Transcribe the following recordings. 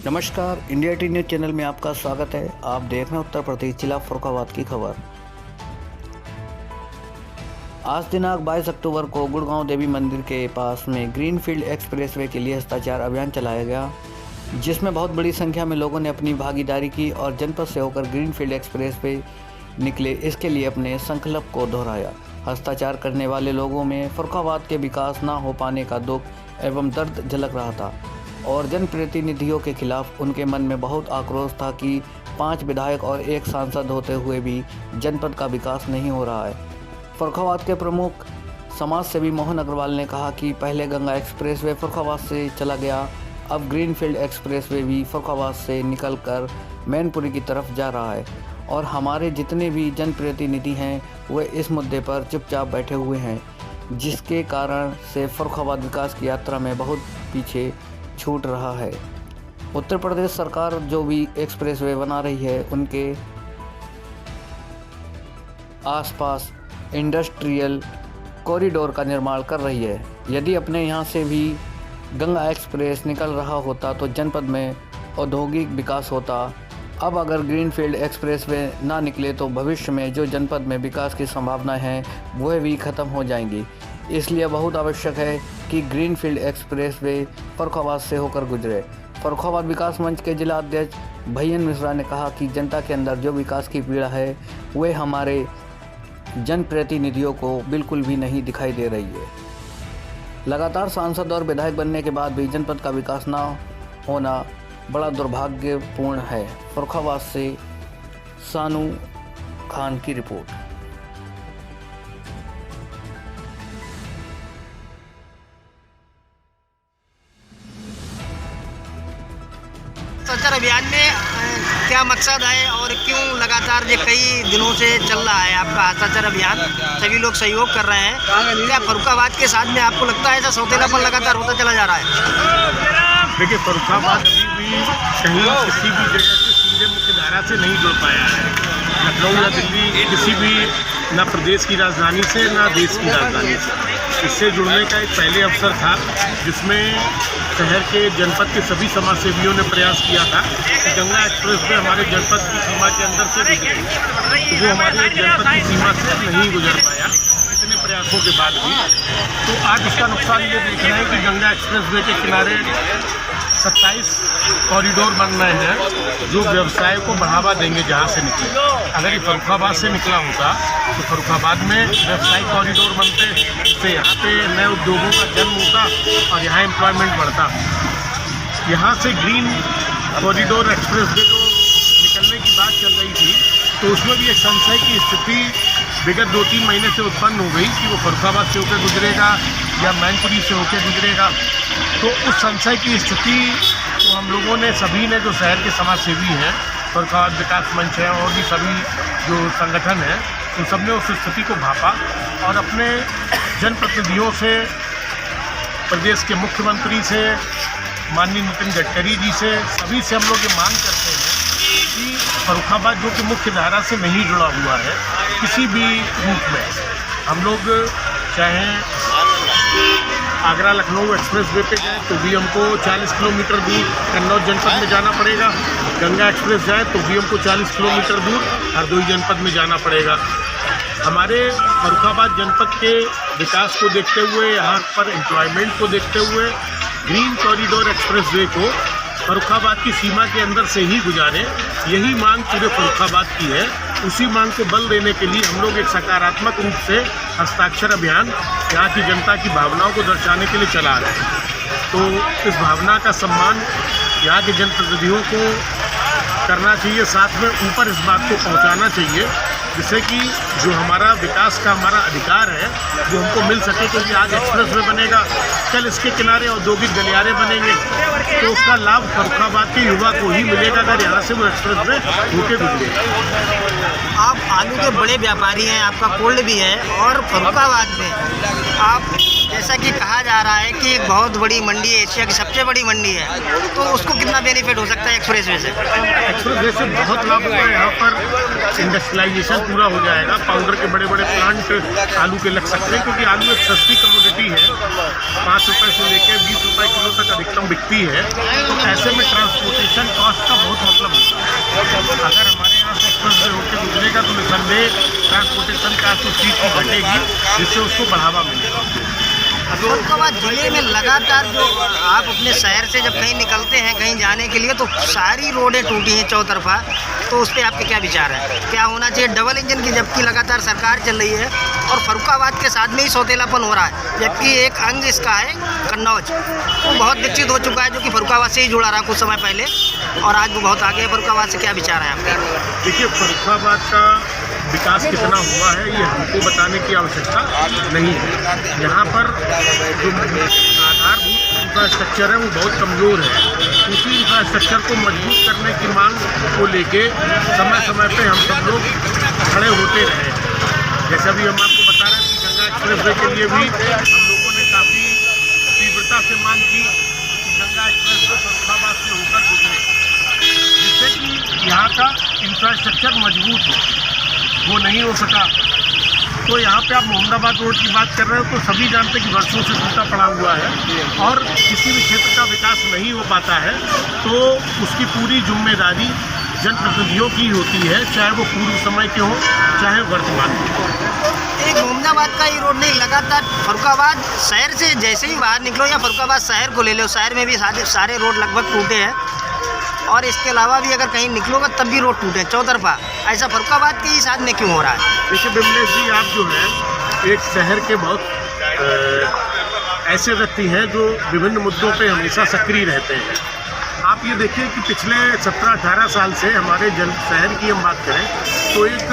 नमस्कार, India T news channel में आपका स्वागत है। आप देख रहे हैं उत्तर प्रदेश जिला फर्रुखाबाद की खबर। आज दिनांक 22 अक्टूबर को गुड़गांव देवी मंदिर के पास में ग्रीनफील्ड एक्सप्रेसवे के लिए भ्रष्टाचार अभियान चलाया गया, जिसमें बहुत बड़ी संख्या में लोगों ने अपनी भागीदारी की और जनपद से होकर ग्रीनफील्ड एक्सप्रेसवे निकले, इसके लिए अपने संकल्प को दोहराया। भ्रष्टाचार करने वाले लोगों में फर्रुखाबाद के विकास न हो पाने का दुख एवं दर्द झलक रहा था और जनप्रतिनिधियों के खिलाफ उनके मन में बहुत आक्रोश था कि 5 विधायक और 1 सांसद होते हुए भी जनपद का विकास नहीं हो रहा है। फर्रुखाबाद के प्रमुख समाज सेवी मोहन अग्रवाल ने कहा कि पहले गंगा एक्सप्रेसवे फर्रुखाबाद से चला गया, अब ग्रीनफील्ड एक्सप्रेसवे भी फर्रुखाबाद से निकलकर मैनपुरी की तरफ जा रहा है और हमारे जितने भी जनप्रतिनिधि हैं वे इस मुद्दे पर चुपचाप बैठे हुए हैं, जिसके कारण से फर्रुखाबाद विकास की यात्रा में बहुत पीछे छूट रहा है। उत्तर प्रदेश सरकार जो भी एक्सप्रेसवे बना रही है उनके आसपास इंडस्ट्रियल कॉरिडोर का निर्माण कर रही है। यदि अपने यहाँ से भी गंगा एक्सप्रेस निकल रहा होता तो जनपद में औद्योगिक विकास होता। अब अगर ग्रीनफील्ड एक्सप्रेसवे ना निकले तो भविष्य में जो जनपद में विकास की संभावनाएं हैं वह भी खत्म हो जाएंगी। इसलिए बहुत आवश्यक है कि ग्रीनफील्ड एक्सप्रेसवे फर्रुखाबाद से होकर गुजरे। फर्रुखाबाद विकास मंच के जिला अध्यक्ष भैयन मिश्रा ने कहा कि जनता के अंदर जो विकास की पीड़ा है वह हमारे जनप्रतिनिधियों को बिल्कुल भी नहीं दिखाई दे रही है। लगातार सांसद और विधायक बनने के बाद भी जनपद का विकास न होना बड़ा दुर्भाग्यपूर्ण है। फर्रुखाबाद से सानू खान की रिपोर्ट। भ्रष्टाचार अभियान में क्या मकसद है और क्यों लगातार ये कई दिनों से चल रहा है आपका भ्रष्टाचार अभियान? सभी लोग सहयोग कर रहे हैं। क्या फर्रुखाबाद के साथ में आपको लगता है ऐसा सौतेलापन लगातार होता चला जा रहा है? देखिए, फर्रुखाबाद अभी भी कहीं किसी भी जगह से सीधे मुख्य धारा से नहीं जुड़ पाया है। लखनऊ या दिल्ली किसी भी न प्रदेश की राजधानी से न देश की राजधानी से इससे जुड़ने का एक पहले अवसर था, जिसमें शहर के जनपद के सभी समाज सेवियों ने प्रयास किया था कि गंगा एक्सप्रेस में हमारे जनपद की सीमा के अंदर से गुजरे, तो वो हमारे जनपद की सीमा से नहीं गुजर पाया इतने प्रयासों के बाद भी। तो आज उसका नुकसान ये देख रहे हैं कि गंगा एक्सप्रेस वे के किनारे 27 कॉरिडोर बन रहे हैं जो व्यवसाय को बढ़ावा देंगे। जहाँ से निकले, अगर ये फर्रुखाबाद से निकला होता तो फर्रुखाबाद में व्यवसायिक कॉरिडोर बनते, तो यहाँ पे नए उद्योगों का जन्म होता और यहाँ एम्प्लॉयमेंट बढ़ता। यहाँ से ग्रीन कॉरिडोर एक्सप्रेस वे जो निकलने की बात चल रही थी तो उसमें भी एक संशय की स्थिति विगत 2-3 महीने से उत्पन्न हो गई कि वो फर्रुखाबाद से होकर गुजरेगा या मैनपुरी से होकर गुजरेगा। तो उस संशय की स्थिति तो हम लोगों ने सभी ने, जो शहर के समाज सेवी हैं, फर्रुखाबाद विकास मंच है और भी सभी जो संगठन हैं, उन सब ने उस स्थिति को भापा और अपने जनप्रतिनिधियों से, प्रदेश के मुख्यमंत्री से, माननीय नितिन गडकरी जी से, सभी से हम लोग ये मांग करते हैं कि फर्रुखाबाद जो कि मुख्य धारा से नहीं जुड़ा हुआ है किसी भी रूप में, हम लोग चाहे आगरा लखनऊ एक्सप्रेस वे पे जाए तो भी हमको 40 किलोमीटर दूर कन्नौज जनपद में जाना पड़ेगा। गंगा एक्सप्रेस जाए तो भी हमको 40 किलोमीटर दूर हरदोई जनपद में जाना पड़ेगा। हमारे फर्रुखाबाद जनपद के विकास को देखते हुए, यहाँ पर एम्प्लॉयमेंट को देखते हुए ग्रीन कॉरिडोर एक्सप्रेस वे को फर्रुखाबाद की सीमा के अंदर से ही गुजारें, यही मांग पूरे फर्रुखाबाद की है। उसी मांग को बल देने के लिए हम लोग एक सकारात्मक रूप से हस्ताक्षर अभियान यहाँ की जनता की भावनाओं को दर्शाने के लिए चला रहे हैं। तो इस भावना का सम्मान यहाँ के जनप्रतिनिधियों को करना चाहिए, साथ में ऊपर इस बात को पहुँचाना चाहिए जिससे कि जो हमारा विकास का हमारा अधिकार है वो हमको मिल सके। क्योंकि आज एक्सप्रेस वे बनेगा, कल इसके किनारे औद्योगिक गलियारे बनेंगे, तो उसका लाभ फर्रुखाबाद के युवा को ही मिलेगा अगर यहाँ से वो एक्सप्रेस वे होके गुजरेगा। आप आलू के बड़े व्यापारी हैं, आपका कोल्ड भी है और फर्रुखाबाद में आप जैसा कि कहा जा रहा है कि एक बहुत बड़ी मंडी है, एशिया की सबसे बड़ी मंडी है, तो उसको कितना बेनिफिट हो सकता है एक्सप्रेस वे से? एक्सप्रेस वे से बहुत लाभ होगा। यहाँ पर इंडस्ट्रियलाइजेशन पूरा हो जाएगा, पाउडर के बड़े बड़े प्लांट आलू के लग सकते हैं, क्योंकि आलू एक सस्ती कमोडिटी है, 5 रुपये से लेकर 20 रुपये किलो तक अधिकतम बिकती है। है, तो ऐसे में ट्रांसपोर्टेशन कॉस्ट का बहुत मतलब होता है। अगर हमारे यहाँ से एक्सप्रेस वे होकर गुजरेगा तो निसंदेह ट्रांसपोर्टेशन का तो सीट की घटेगी, जिससे उसको बढ़ावा मिलेगा। फरुखाबाद जिले में लगातार जो आप अपने शहर से जब कहीं निकलते हैं कहीं जाने के लिए तो सारी रोडें टूटी हैं चौतरफा, तो उस पर आपके क्या विचार है? क्या होना चाहिए डबल इंजन की, जबकि लगातार सरकार चल रही है और फरुखाबाद के साथ में ही सौतेलापन हो रहा है, जबकि एक अंग इसका है कन्नौज, वो बहुत विकसित हो चुका है जो कि फरुखाबाद से ही जुड़ा रहा कुछ समय पहले और आज वो बहुत आगे है। फरुखाबाद से क्या विचार है आपका? देखिए, फरुखाबाद का विकास कितना हुआ है ये हमको बताने की आवश्यकता नहीं है। यहाँ पर जो आधारभूत इंफ्रास्ट्रक्चर है वो बहुत कमज़ोर है। उसी इंफ्रास्ट्रक्चर को मजबूत करने की मांग को लेके समय समय पे हम सब लोग खड़े होते रहे हैं। जैसे अभी हम आपको बता रहे हैं कि गंगा एक्सप्रेस वे के लिए भी हम लोगों ने काफ़ी तीव्रता से मांग की कि गंगा एक्सप्रेस वे फरुखाबाद से होकर गुजरे, जिससे कि यहाँ का इंफ्रास्ट्रक्चर मजबूत हो। वो नहीं हो सका। तो यहाँ पे आप मोहम्मदाबाद रोड की बात कर रहे हो तो सभी जानते हैं कि वर्षों से टूटा पड़ा हुआ है और किसी भी क्षेत्र का विकास नहीं हो पाता है तो उसकी पूरी जिम्मेदारी जनप्रतिनिधियों की होती है, चाहे वो पूर्व समय के हो चाहे वर्तमान के। एक मोहम्मदाबाद का ही रोड नहीं, लगातार फरुखाबाद शहर से जैसे ही बाहर निकलो या फरुखाबाद शहर को ले लो, शहर में भी सारे रोड लगभग टूटे हैं और इसके अलावा भी अगर कहीं निकलोगे तब भी रोड टूटे चौतरफा। ऐसा फरुखाबाद के ही साथ में क्यों हो रहा है? देखिए विमलेश जी, आप जो है एक शहर के बहुत ऐसे व्यक्ति हैं जो विभिन्न मुद्दों पे हमेशा सक्रिय रहते हैं। आप ये देखिए कि पिछले 17-18 साल से हमारे शहर की हम बात करें तो एक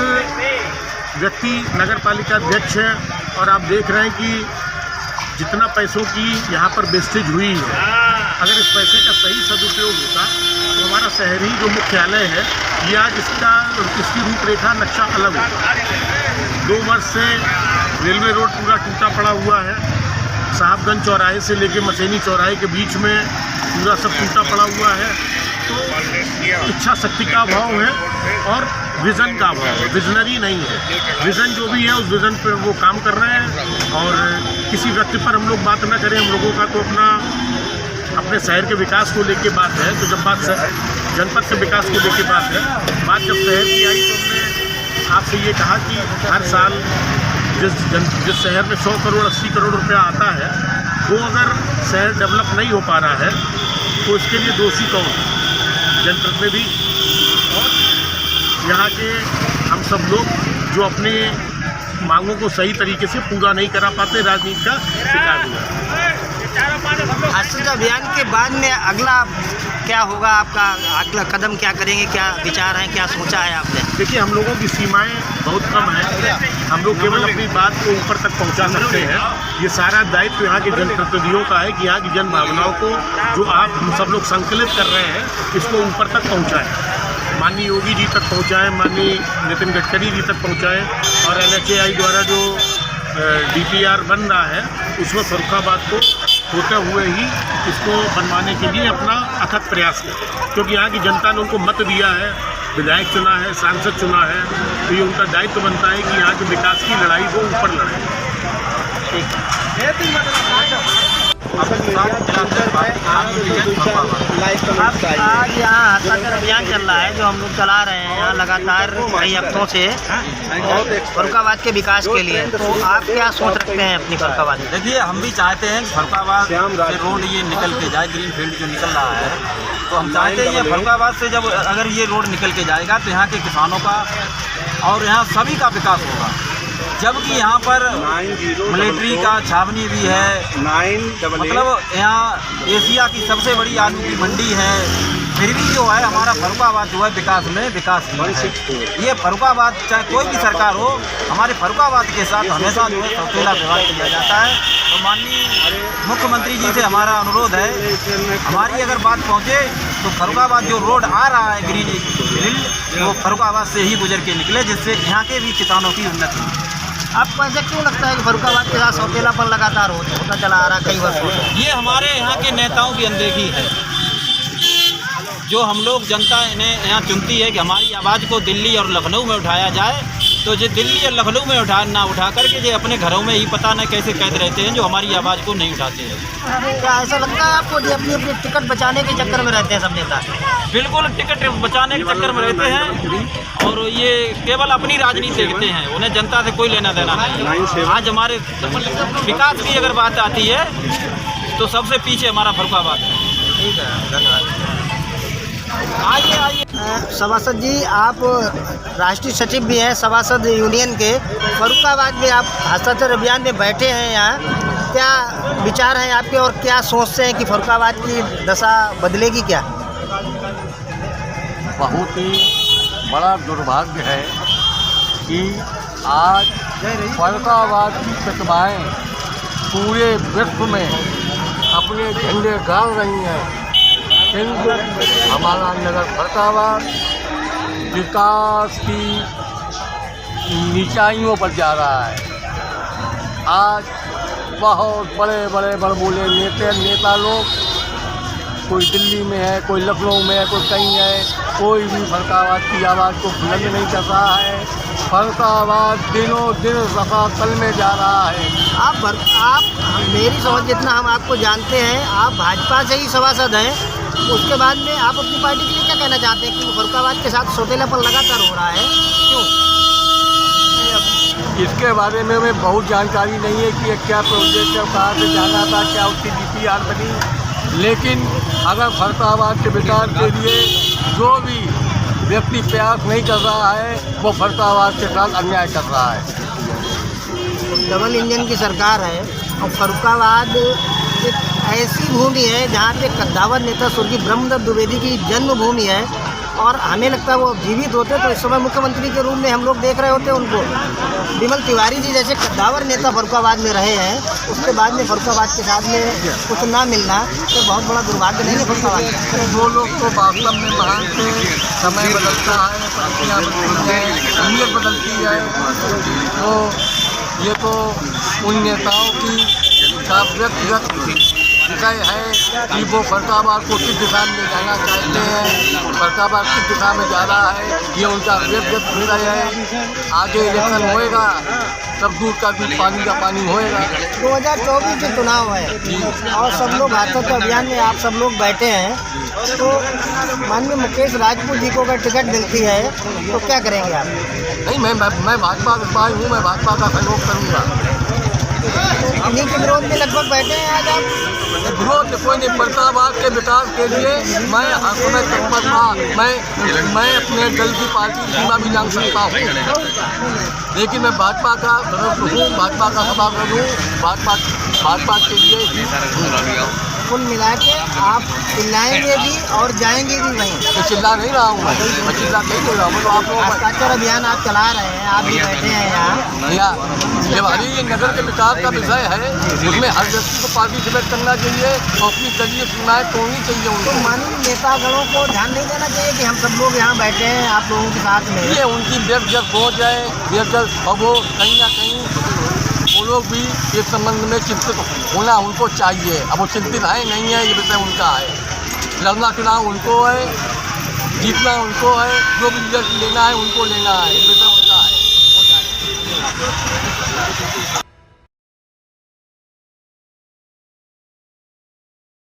व्यक्ति नगर पालिका अध्यक्ष है और आप देख रहे हैं कि जितना पैसों की यहाँ पर वेस्टेज हुई है, अगर इस पैसे का सही सदुपयोग होता तो हमारा शहरी जो मुख्यालय है ये आज इसकी रूपरेखा नक्शा अलग होता। 2 वर्ष से रेलवे रोड पूरा टूटा पड़ा हुआ है। साहबगंज चौराहे से लेके मसैनी चौराहे के बीच में पूरा सब टूटा पड़ा हुआ है। तो इच्छा शक्ति का अभाव है और विज़न का अभाव है, विजनरी नहीं है। विज़न जो भी है उस विज़न पे वो काम कर रहे हैं और किसी व्यक्ति पर हम लोग बात ना करें। हम लोगों का तो अपने शहर के विकास को लेके बात है, तो जब बात जनपद के विकास को लेके बात है, बात जब शहर की आई तो हमने आपसे ये कहा कि हर साल जिस शहर में 100 करोड़ 80 करोड़ रुपया आता है वो अगर शहर डेवलप नहीं हो पा रहा है तो इसके लिए दोषी कौन? जनप्रतिनिधि और यहाँ के हम सब लोग जो अपने मांगों को सही तरीके से पूरा नहीं करा पाते, राजनीति का शिकार हुआ। आश्रित अभियान के बाद में अगला क्या होगा? आपका अगला कदम क्या करेंगे? क्या विचार हैं? क्या सोचा है आपने? देखिए, हम लोगों की सीमाएं बहुत कम हैं। हम लोग केवल अपनी बात को ऊपर तक पहुंचा सकते हैं। ये सारा दायित्व यहाँ के जनप्रतिनिधियों का है कि यहाँ की जन भावनाओं को जो आप हम सब लोग संकलित कर रहे हैं इसको ऊपर तक पहुँचाएँ, माननीय योगी जी तक पहुँचाएँ, माननीय नितिन गडकरी जी तक पहुँचाएँ और NHAI द्वारा जो DPR बन रहा है उसमें फरुखाबाद को होते हुए ही इसको बनवाने के लिए अपना अथक प्रयास करें, क्योंकि यहाँ की जनता ने उनको मत दिया है, विधायक चुना है, सांसद चुना है, तो ये उनका दायित्व बनता है कि यहाँ के विकास की लड़ाई को ऊपर लड़ाएं। आज यहाँ हस्ताक्षर अभियान चल रहा है जो हम लोग चला रहे हैं यहाँ लगातार कई हफ्तों से फरुखाबाद के विकास के लिए, तो आप क्या सोच रखते हैं अपनी फरुखाबाद? देखिए, हम भी चाहते हैं कि फरुखाबाद से रोड ये निकल के जाए, ग्रीन फील्ड जो निकल रहा है, तो हम चाहते हैं ये फरुखाबाद से जब अगर ये रोड निकल के जाएगा तो यहाँ के किसानों का और यहाँ सभी का विकास होगा। जबकि यहाँ पर मिलिट्री का छावनी भी है, मतलब यहाँ एशिया की सबसे बड़ी आलू की मंडी है, फिर भी जो है हमारा फरुखाबाद जो है विकास में विकास नहीं है। ये फरुखाबाद चाहे कोई भी सरकार हो, हमारे फरुखाबाद के साथ हमेशा जो है सौतेला व्यवहार किया जाता है। तो माननीय मुख्यमंत्री जी से हमारा अनुरोध है, हमारी अगर बात पहुँचे तो फरुखाबाद जो रोड आ रहा है ग्रीन फील्ड वो फरुखाबाद से ही गुजर के निकले, जिससे यहाँ के भी किसानों की उन्नति हो। आपको ऐसा क्यों लगता है कि फरुखाबाद के साथ सौतेलापन लगातार होता चला आ रहा कई वर्षों से? ये हमारे यहाँ के नेताओं की अनदेखी है। जो हम लोग जनता इन्हें यहाँ चुनती है कि हमारी आवाज़ को दिल्ली और लखनऊ में उठाया जाए, तो ये दिल्ली या लखनऊ में उठा करके ये अपने घरों में ही पता नहीं कैसे कैद रहते हैं, जो हमारी आवाज़ को नहीं उठाते हैं। क्या ऐसा लगता है आपको जो अपनी अपनी टिकट बचाने के चक्कर में रहते हैं सब नेता? बिल्कुल टिकट बचाने के चक्कर में रहते हैं और ये केवल अपनी राजनीति देखते हैं, उन्हें जनता से कोई लेना देना नहीं है। आज हमारे विकास की अगर बात आती है तो सबसे पीछे हमारा फर्रुखाबाद है। ठीक है, धन्यवाद। आइए सभासद जी, आप राष्ट्रीय सचिव भी हैं सभासद यूनियन के। फर्रुखाबाद में आप हस्ताक्षर अभियान में बैठे हैं, यहाँ क्या विचार हैं आपके और क्या सोचते हैं कि फर्रुखाबाद की दशा बदलेगी क्या? बहुत ही बड़ा दुर्भाग्य है कि आज फर्रुखाबाद की प्रतिभाएँ पूरे विश्व में अपने झंडे गाड़ रही हैं, किंतु हमारा नगर फर्रुखाबाद विकास की नीचाइयों पर जा रहा है। आज बहुत बड़े बड़े बड़बोले नेता लोग, कोई दिल्ली में है, कोई लखनऊ में है, कोई कहीं है, कोई भी फर्रुखाबाद की आवाज़ को बुलंद नहीं कर रहा है। फर्रुखाबाद दिनों दिन रसातल में जा रहा है। आप मेरी समझ जितना हम आपको जानते हैं, आप भाजपा से ही सभासद हैं। उसके बाद में आप अपनी पार्टी के लिए क्या कहना चाहते हैं कि फर्रुखाबाद के साथ सौतेलापन लगातार हो रहा है, क्यों? इसके बारे में हमें बहुत जानकारी नहीं है कि क्या प्रोजेक्ट है, कहाँ से जाना था, क्या उसकी DPR बनी। लेकिन अगर फर्रुखाबाद के विकास के लिए जो भी व्यक्ति प्रयास नहीं कर रहा है, वो फर्रुखाबाद के साथ अन्याय कर रहा है। डबल इंजन की सरकार है और फर्रुखाबाद एक ऐसी भूमि है जहाँ पे कद्दावर नेता स्वर्गीय ब्रह्मदत्त द्विवेदी की जन्मभूमि है और हमें लगता है वो जीवित होते तो इस समय मुख्यमंत्री के रूप में हम लोग देख रहे होते उनको। विमल तिवारी जी जैसे कद्दावर नेता फर्रुखाबाद में रहे हैं, उसके बाद में फर्रुखाबाद के साथ में कुछ ना मिलना तो बहुत बड़ा दुर्भाग्य नहीं है फर्रुखाबाद का। वो लोग तो वास्तव में महान थे। समय बदलता है, परिस्थितियाँ बदलती हैं, नीयत बदलती है, तो ये तो उन नेताओं की व्यक्तिगत विषय है कि वो फर्रुखाबाद को किस दिशा में ले जाना चाहते हैं, फर्रुखाबाद किस दिशा में जा रहा है, ये उनका व्यक्तिगत विषय है। आगे इलेक्शन होएगा तब दूध का दूध पानी का पानी होएगा। 2024 के चुनाव है और सब लोग हस्ताक्षर अभियान में आप सब लोग बैठे हैं, तो माननीय मुकेश राजपूत जी को अगर टिकट मिलती है तो क्या करेंगे आप? नहीं, मैं भाजपा का सिपाही हूँ, मैं भाजपा का सहयोग करूँगा। इन्हीं के विरोध में लगभग बैठे हैं आज आप? विरोध कोई नहीं, फर्रुखाबाद के विकास के लिए मैं हर समय तत्पर था। मैं अपने दल की पार्टी की सीमा भी जान सकता हूँ, लेकिन मैं भाजपा का सदस्य हूँ, भाजपा का सभासद हूँ, भाजपा के लिए कुल मिला के आप चिल्लाएंगे भी और जाएंगे भी वहीं? मैं चिल्ला नहीं रहा हूँ, मैं चिल्ला नहीं रहा हूँ। तो आप लोग हस्ताक्षर अभियान आप चला रहे हैं, आप भी बैठे हैं यहाँ। ये हमारी ये नगर के विकास का विषय है, उसमें हर व्यक्ति को पार्टिसिपेट करना चाहिए और अपनी दलीय सीमाएँ तोड़नी चाहिए तो उनको। माननीय नेतागणों को ध्यान नहीं देना चाहिए कि हम सब लोग यहाँ बैठे हैं आप लोगों के साथ में? ये उनकी व्यक्तिगत सोच है, व्यक्तिगत, और वो कहीं ना कहीं वो लोग भी इस संबंध में चिंतित होना उनको चाहिए। अब वो चिंतित है नहीं है, ये विषय उनका है। लड़ना चुनाव उनको है, जीतना उनको है, जो भी रिजल्ट लेना है उनको लेना है, ये विषय उनका है।